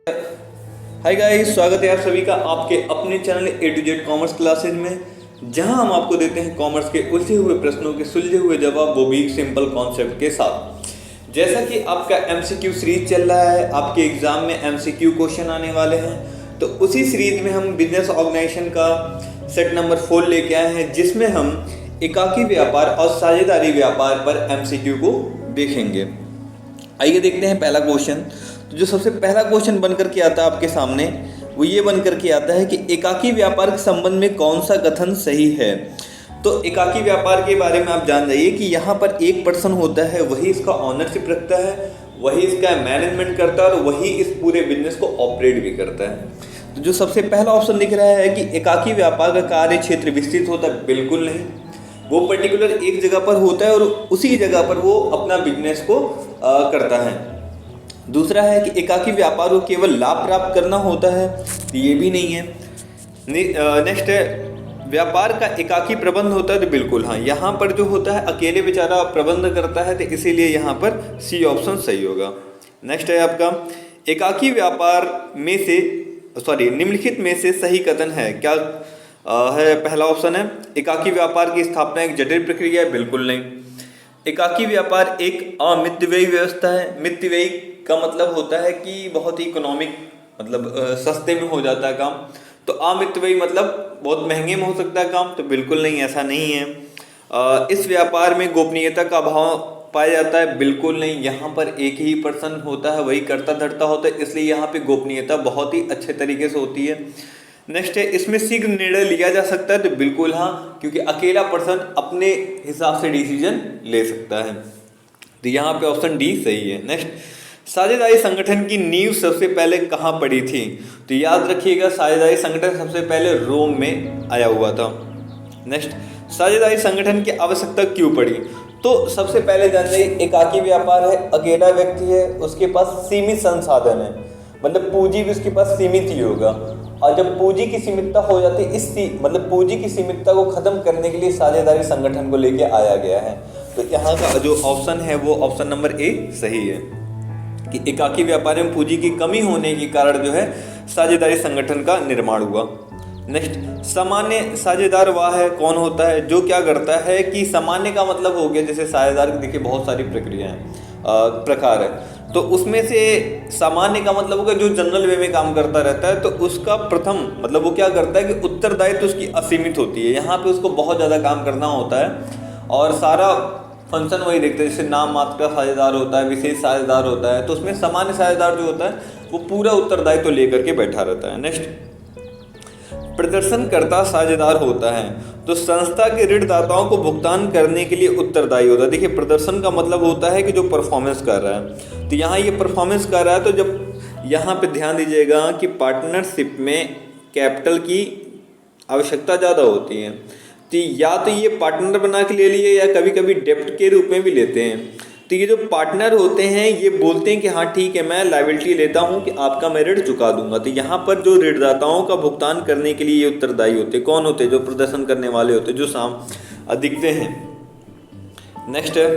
Hi guys, स्वागत है आप सभी का आपके अपने channel A to Z commerce classes में, जहां हम आपको देते हैं कॉमर्स के उलझे हुए प्रश्नों के सुलझे हुए जवाब, वो भी सिंपल कॉन्सेप्ट के साथ। जैसा कि आपका एमसीक्यू सीरीज चल रहा है, आपके एग्जाम में एमसीक्यू क्वेश्चन आने वाले हैं, तो उसी सीरीज में हम बिजनेस ऑर्गेनाइजेशन का सेट नंबर 4 लेके आए हैं, जिसमें हम एकाकी व्यापार और साझेदारी व्यापार पर एमसीक्यू को देखेंगे। आइए देखते हैं पहला क्वेश्चन। तो जो सबसे पहला क्वेश्चन बनकर के आता है आपके सामने, वो ये बनकर के आता है कि एकाकी व्यापार के संबंध में कौन सा कथन सही है। तो एकाकी व्यापार के बारे में आप जान जाइए कि यहाँ पर एक पर्सन होता है, वही इसका ऑनरशिप रखता है, वही इसका मैनेजमेंट करता है और वही इस पूरे बिजनेस को ऑपरेट भी करता है। तो जो सबसे पहला ऑप्शन दिख रहा है कि एकाकी व्यापार का कार्य क्षेत्र विस्तृत होता है, बिल्कुल नहीं। वो पर्टिकुलर एक जगह पर होता है और उसी जगह पर वो अपना बिजनेस को करता है। दूसरा है कि एकाकी व्यापार को केवल लाभ प्राप्त करना होता है, तो ये भी नहीं है। नेक्स्ट है व्यापार का एकाकी प्रबंध होता है, तो बिल्कुल हाँ, यहाँ पर जो होता है अकेले बेचारा प्रबंध करता है, तो इसीलिए यहाँ पर सी ऑप्शन सही होगा। नेक्स्ट है आपका एकाकी व्यापार में से निम्नलिखित में से सही कथन है क्या है। पहला ऑप्शन है एकाकी व्यापार की स्थापना एक जटिल प्रक्रिया है, बिल्कुल नहीं। एकाकी व्यापार एक अमितव्ययी व्यवस्था है। मितव्ययी का मतलब होता है कि बहुत ही इकोनॉमिक, मतलब सस्ते में हो जाता है काम। तो अमितव्ययी मतलब बहुत महंगे में हो सकता है काम, तो बिल्कुल नहीं, ऐसा नहीं है। इस व्यापार में गोपनीयता का अभाव पाया जाता है, बिल्कुल नहीं। यहाँ पर एक ही पर्सन होता है, वही करता धरता होता है, इसलिए यहाँ पे गोपनीयता बहुत ही अच्छे तरीके से होती है। नेक्स्ट है इसमें शीघ्र निर्णय लिया जा सकता है, तो बिल्कुल हाँ, क्योंकि अकेला पर्सन अपने हिसाब से डिसीजन ले सकता है, तो यहाँ पे ऑप्शन डी सही है। नेक्स्ट साझेदारी संगठन की नींव सबसे पहले कहाँ पड़ी थी। तो याद रखिएगा, साझेदारी संगठन सबसे पहले रोम में आया हुआ था। नेक्स्ट साझेदारी संगठन की आवश्यकता क्यों पड़ी। तो सबसे पहले जान जाइए, एकाकी व्यापार है, अकेला व्यक्ति है, उसके पास सीमित संसाधन है, मतलब पूंजी भी उसके पास सीमित ही होगा। और जब पूंजी की सीमितता हो जाती है, मतलब पूंजी की सीमितता को खत्म करने के लिए साझेदारी संगठन को लेके आया गया है। तो यहाँ का जो ऑप्शन है वो ऑप्शन नंबर ए सही है कि एकाकी व्यापार में पूंजी की कमी होने के कारण जो है साझेदारी संगठन का निर्माण हुआ। नेक्स्ट सामान्य साझेदार वह है, कौन होता है जो क्या करता है कि सामान्य का मतलब हो गया, जैसे साझेदार की देखिए बहुत सारी प्रकार है, तो उसमें से सामान्य का मतलब होगा जो जनरल वे में काम करता रहता है। तो उसका प्रथम मतलब वो क्या करता है कि उत्तरदायित्व तो उसकी असीमित होती है, यहाँ पे उसको बहुत ज़्यादा काम करना होता है और सारा फंक्शन वही देखते हैं। जैसे नाम मात्र का साझेदार होता है, विशेष साझेदार होता है, तो उसमें सामान्य साझेदार जो होता है वो पूरा उत्तरदायित्व तो लेकर के बैठा रहता है। नेक्स्ट प्रदर्शनकर्ता साझेदार होता है, तो संस्था के ऋणदाताओं को भुगतान करने के लिए उत्तरदायी होता है। देखिए प्रदर्शन का मतलब होता है कि जो परफॉर्मेंस कर रहा है, तो यहाँ ये परफॉर्मेंस कर रहा है। तो जब यहाँ पे ध्यान दीजिएगा कि पार्टनरशिप में कैपिटल की आवश्यकता ज़्यादा होती है, तो या तो ये पार्टनर बना के ले लिए या कभी कभी डेप्ट के रूप में भी लेते हैं। तो ये जो पार्टनर होते हैं ये बोलते हैं कि हाँ ठीक है, मैं लायबिलिटी लेता हूँ कि आपका मैं ऋण चुका दूंगा। तो यहाँ पर जो ऋणदाताओं का भुगतान करने के लिए ये उत्तरदायी होते हैं, कौन होते हैं, जो प्रदर्शन करने वाले होते हैं, जो दिखते हैं। नेक्स्ट है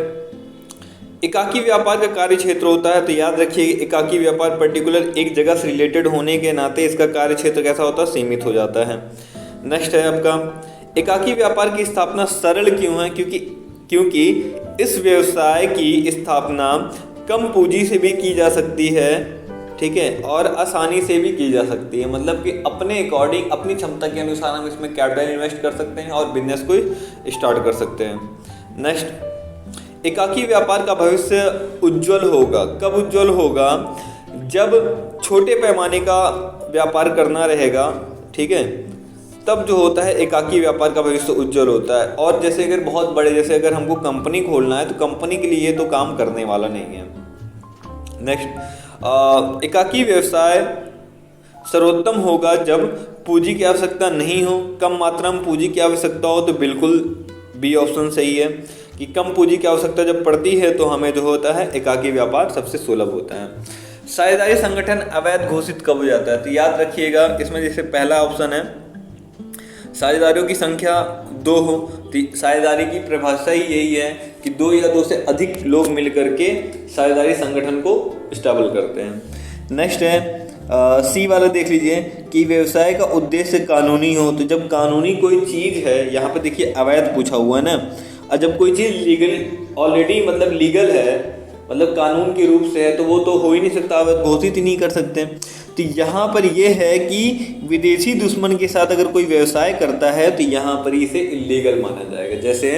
एकाकी व्यापार का कार्य क्षेत्र होता है, तो याद रखिए एकाकी व्यापार पर्टिकुलर एक जगह से रिलेटेड होने के नाते इसका कार्य क्षेत्र कैसा होता है, सीमित हो जाता है। नेक्स्ट है आपका एकाकी व्यापार की स्थापना सरल क्यों है, क्योंकि इस व्यवसाय की स्थापना कम पूंजी से भी की जा सकती है, ठीक है, और आसानी से भी की जा सकती है। मतलब कि अपने अकॉर्डिंग, अपनी क्षमता के अनुसार हम इसमें कैपिटल इन्वेस्ट कर सकते हैं और बिजनेस को स्टार्ट कर सकते हैं। नेक्स्ट एकाकी व्यापार का भविष्य उज्जवल होगा। कब उज्जवल होगा, जब छोटे पैमाने का व्यापार करना रहेगा, ठीक है, तब जो होता है एकाकी व्यापार का भविष्य उज्जवल होता है। और जैसे अगर बहुत बड़े, जैसे अगर हमको कंपनी खोलना है, तो कंपनी के लिए तो काम करने वाला नहीं है। नेक्स्ट एकाकी व्यवसाय सर्वोत्तम होगा जब पूंजी की आवश्यकता नहीं हो। कम मात्रा में पूंजी की आवश्यकता हो, तो बिल्कुल बी ऑप्शन सही है कि कम पूंजी की आवश्यकता जब पड़ती है तो हमें जो होता है एकाकी व्यापार सबसे सुलभ होता है। साझेदारी संगठन अवैध घोषित कब हो जाता है, तो याद रखिएगा इसमें जैसे पहला ऑप्शन है साझेदारियों की संख्या 2 हो, तो साझेदारी की परिभाषा ही यही है कि 2 या 2 से अधिक लोग मिलकर के साझेदारी संगठन को स्टेबल करते हैं। नेक्स्ट है सी वाला देख लीजिए कि व्यवसाय का उद्देश्य कानूनी हो। तो जब कानूनी कोई चीज़ है, यहाँ पे देखिए अवैध पूछा हुआ है ना, और जब कोई चीज़ लीगल ऑलरेडी मतलब लीगल है, मतलब कानून के रूप से है, तो वो तो हो ही नहीं सकता, अवैध घोषित ही नहीं कर सकते। तो यहाँ पर ये है कि विदेशी दुश्मन के साथ अगर कोई व्यवसाय करता है तो यहाँ पर इसे इलीगल माना जाएगा। जैसे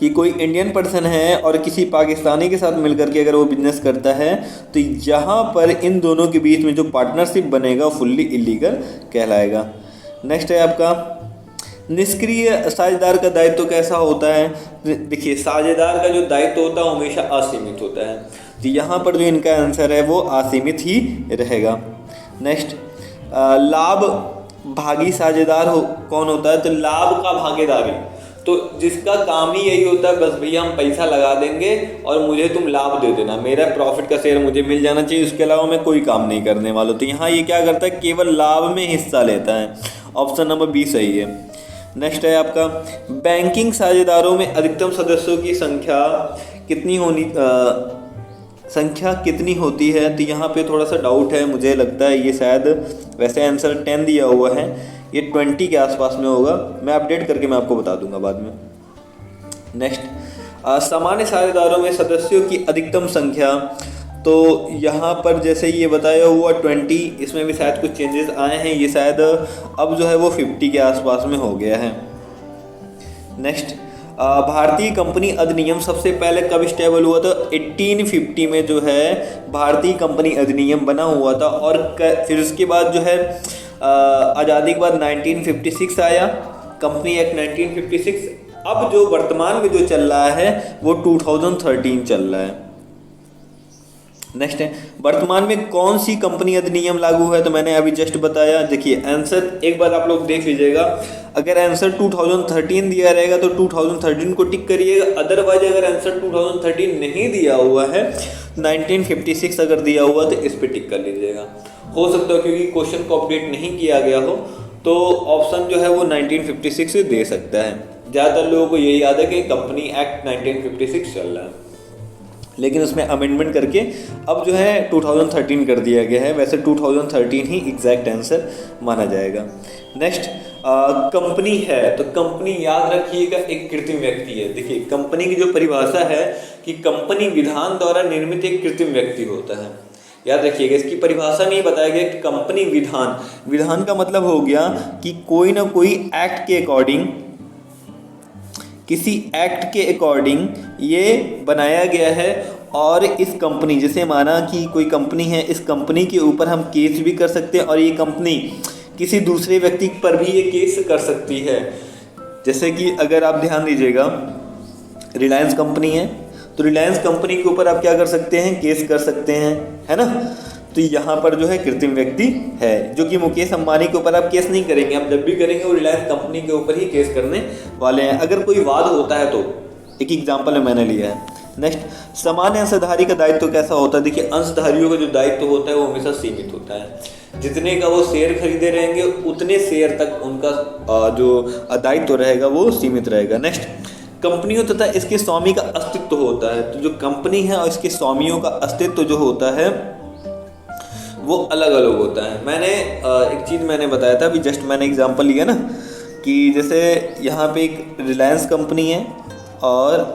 कि कोई इंडियन पर्सन है और किसी पाकिस्तानी के साथ मिलकर के अगर वो बिजनेस करता है तो यहाँ पर इन दोनों के बीच में जो पार्टनरशिप बनेगा फुल्ली इलीगल कहलाएगा। नेक्स्ट है आपका निष्क्रिय साझेदार का दायित्व कैसा होता है। देखिए साझेदार का जो दायित्व होता है हमेशा असीमित होता है, तो यहाँ पर जो इनका आंसर है वो असीमित ही रहेगा। नेक्स्ट लाभ भागी साझेदार कौन होता है। तो लाभ का भागीदारी, तो जिसका काम ही यही होता है, बस भैया हम पैसा लगा देंगे और मुझे तुम लाभ दे देना, मेरा प्रॉफिट का शेयर मुझे मिल जाना चाहिए, उसके अलावा मैं कोई काम नहीं करने वाला। तो यहाँ ये क्या करता है, केवल लाभ में हिस्सा लेता है। ऑप्शन नंबर बी सही है। नेक्स्ट है आपका बैंकिंग साझेदारों में अधिकतम सदस्यों की संख्या कितनी होती है। तो यहाँ पे थोड़ा सा डाउट है, मुझे लगता है ये शायद वैसे आंसर 10 दिया हुआ है, ये 20 के आसपास में होगा, मैं अपडेट करके मैं आपको बता दूंगा बाद में। नेक्स्ट सामान्य साझेदारों में सदस्यों की अधिकतम संख्या, तो यहाँ पर जैसे ये बताया हुआ 20, इसमें भी शायद कुछ चेंजेस आए हैं, ये शायद अब जो है वो 50 के आसपास में हो गया है। नेक्स्ट भारतीय कंपनी अधिनियम सबसे पहले कब स्टेबल हुआ था। 1850 में जो है भारतीय कंपनी अधिनियम बना हुआ था, और फिर उसके बाद जो है आज़ादी के बाद 1956 आया, कंपनी एक्ट 1956। अब जो वर्तमान में जो चल रहा है वो 2013 चल रहा है। नेक्स्ट है वर्तमान में कौन सी कंपनी अधिनियम लागू है। तो मैंने अभी जस्ट बताया। देखिए आंसर एक बार आप लोग देख लीजिएगा, अगर आंसर 2013 दिया रहेगा तो 2013 को टिक करिएगा, अदरवाइज अगर आंसर 2013 नहीं दिया हुआ है, 1956 अगर दिया हुआ तो इस पर टिक कर लीजिएगा। हो सकता है क्योंकि क्वेश्चन को अपडेट नहीं किया गया हो तो ऑप्शन जो है वो 1956 से दे सकता है। ज़्यादातर लोगों को यही याद है कि कंपनी एक्ट 1956 चल रहा है, लेकिन उसमें अमेंडमेंट करके अब जो है 2013 कर दिया गया है। वैसे 2013 ही एग्जैक्ट आंसर माना जाएगा। नेक्स्ट कंपनी है, तो कंपनी याद रखिएगा एक कृत्रिम व्यक्ति है। देखिए कंपनी की जो परिभाषा है कि कंपनी विधान द्वारा निर्मित एक कृत्रिम व्यक्ति होता है, याद रखिएगा। इसकी परिभाषा नहीं बताया गया कि कंपनी विधान का मतलब हो गया कि कोई ना कोई एक्ट के अकॉर्डिंग, किसी एक्ट के अकॉर्डिंग ये बनाया गया है, और इस कंपनी, जैसे माना कि कोई कंपनी है, इस कंपनी के ऊपर हम केस भी कर सकते हैं, और ये कंपनी किसी दूसरे व्यक्ति पर भी ये केस कर सकती है। जैसे कि अगर आप ध्यान दीजिएगा, रिलायंस कंपनी है, तो रिलायंस कंपनी के ऊपर आप क्या कर सकते हैं, केस कर सकते हैं, है ना। तो यहाँ पर जो है कृत्रिम व्यक्ति है, जो कि मुकेश अंबानी के ऊपर आप केस नहीं करेंगे, आप जब भी करेंगे वो रिलायंस कंपनी के ऊपर ही केस करने वाले हैं, अगर कोई वाद होता है तो। एक एग्जाम्पल मैंने लिया है। नेक्स्ट सामान्य अंशधारी का दायित्व कैसा होता है। देखिए अंशधारियों का जो दायित्व होता है वो हमेशा सीमित होता है, जितने का वो शेयर खरीदे रहेंगे उतने शेयर तक उनका जो दायित्व रहेगा वो सीमित रहेगा। नेक्स्ट कंपनियों तथा इसके स्वामी का अस्तित्व होता है, तो जो कंपनी है और इसके स्वामियों का अस्तित्व जो होता है वो अलग अलग होता है। मैंने एक चीज़ मैंने बताया था अभी जस्ट, मैंने एग्जांपल लिया ना कि जैसे यहाँ पे एक रिलायंस कंपनी है और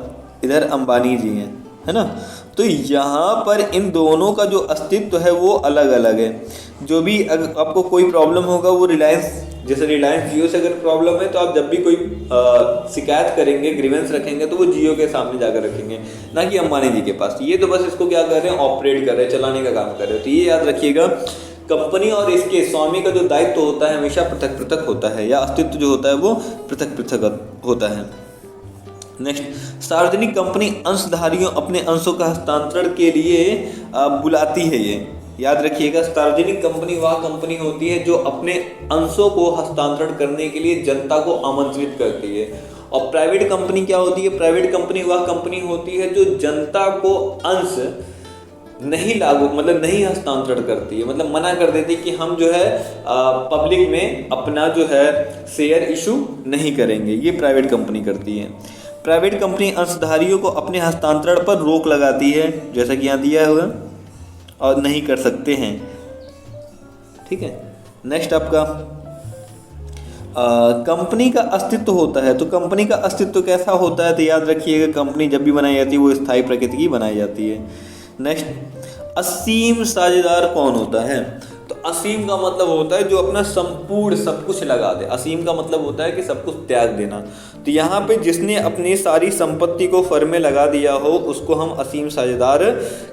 इधर अंबानी जी हैं, है ना। तो यहाँ पर इन दोनों का जो अस्तित्व है वो अलग अलग है। जो भी अगर आपको कोई प्रॉब्लम होगा वो रिलायंस, जैसे रिलायंस जियो से अगर प्रॉब्लम है तो आप जब भी कोई शिकायत करेंगे, ग्रीवेंस रखेंगे तो वो जियो के सामने जाकर रखेंगे, ना कि अंबानी जी के पास। ये तो बस इसको क्या कर रहे हैं, ऑपरेट कर रहे हैं, चलाने का काम कर रहे हैं। तो ये याद रखिएगा, कंपनी और इसके स्वामी का जो दायित्व होता है हमेशा पृथक पृथक होता है, या अस्तित्व जो होता है वो पृथक पृथक होता है। नेक्स्ट सार्वजनिक कंपनी अंशधारियों अपने अंशों का हस्तांतरण के लिए बुलाती है। ये याद रखिएगा, सार्वजनिक कंपनी वह कंपनी होती है जो अपने अंशों को हस्तांतरण करने के लिए जनता को आमंत्रित करती है। और प्राइवेट कंपनी क्या होती है, प्राइवेट कंपनी वह कंपनी होती है जो जनता को अंश नहीं लागू, मतलब नहीं हस्तांतरण करती है, मतलब मना कर देती है कि हम जो है पब्लिक में अपना जो है शेयर इशू नहीं करेंगे। ये प्राइवेट कंपनी करती है। प्राइवेट कंपनी अंशधारियों को अपने हस्तांतरण पर रोक लगाती है, जैसा कि यहाँ दिया हुआ, और नहीं कर सकते हैं। ठीक है। नेक्स्ट आपका कंपनी का अस्तित्व होता है। तो कंपनी का अस्तित्व कैसा होता है, तो याद रखिएगा कंपनी जब भी बनाई जाती है वो स्थायी प्रकृति की बनाई जाती है। नेक्स्ट, असीम साझेदार कौन होता है? तो असीम का मतलब होता है जो अपना संपूर्ण सब कुछ लगा दे। असीम का मतलब होता है कि सब कुछ त्याग देना। तो यहाँ पे जिसने अपनी सारी संपत्ति को फर्म में लगा दिया हो उसको हम असीम साझेदार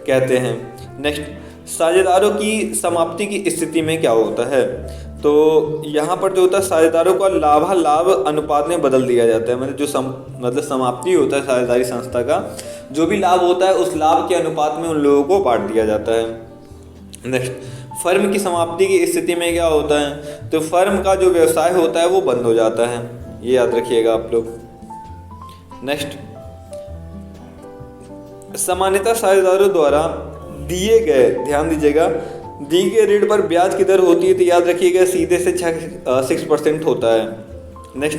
कहते हैं। नेक्स्ट, साझेदारों की समाप्ति की स्थिति में क्या होता है? तो यहाँ पर जो होता है साझेदारों का लाभालाभ अनुपात में बदल दिया जाता है। मतलब जो समाप्ति होता है साझेदारी संस्था का, जो भी लाभ होता है उस लाभ के अनुपात में उन लोगों को बांट दिया जाता है। नेक्स्ट, फर्म की समाप्ति की स्थिति में क्या होता है? तो फर्म का जो व्यवसाय होता है वो बंद हो जाता है, ये याद रखिएगा आप लोग। नेक्स्ट, सामान्यतः साझेदारों द्वारा दिए गए, ध्यान दीजिएगा, दी गए ऋण पर ब्याज की दर होती है, तो याद रखिएगा सीधे से 6% होता है। नेक्स्ट,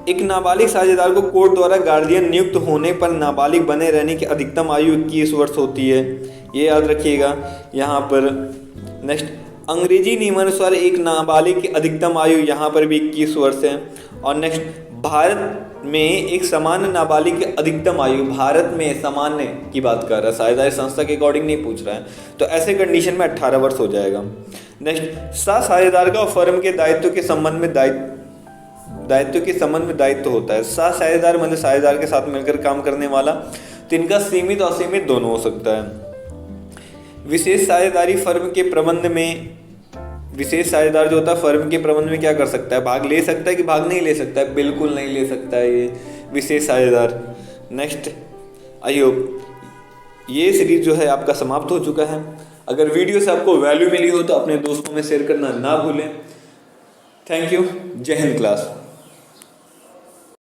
एक नाबालिग साझेदार को कोर्ट द्वारा गार्डियन नियुक्त होने पर नाबालिग बने रहने की अधिकतम आयु 21 वर्ष होती है, ये याद रखिएगा यहाँ पर। नेक्स्ट, अंग्रेजी नियमानुसार एक नाबालिग की अधिकतम आयु यहाँ पर भी 21 वर्ष है। और नेक्स्ट, भारत में एक सामान्य नाबालिग की अधिकतम आयु, भारत में सामान्य की बात कर रहा है, साझेदारी संस्था के अकॉर्डिंग नहीं पूछ रहा है, तो ऐसे कंडीशन में 18 वर्ष हो जाएगा। नेक्स्ट, साझेदार का फर्म के दायित्व के संबंध में दायित्व होता है। साझेदार मतलब साझेदार के साथ मिलकर काम करने वाला, तो इनका सीमित और असीमित दोनों हो सकता है। विशेष साझेदारी फर्म के प्रबंध में, विशेष साझेदार जो होता है फर्म के प्रबंध में क्या कर सकता है? भाग ले सकता है कि भाग नहीं ले सकता है? बिल्कुल नहीं ले सकता है ये विशेष साझेदार। नेक्स्ट, आई होप ये सीरीज जो है आपका समाप्त हो चुका है। अगर वीडियो से आपको वैल्यू मिली हो तो अपने दोस्तों में शेयर करना ना भूलें। Thank you. जय हिंद क्लास।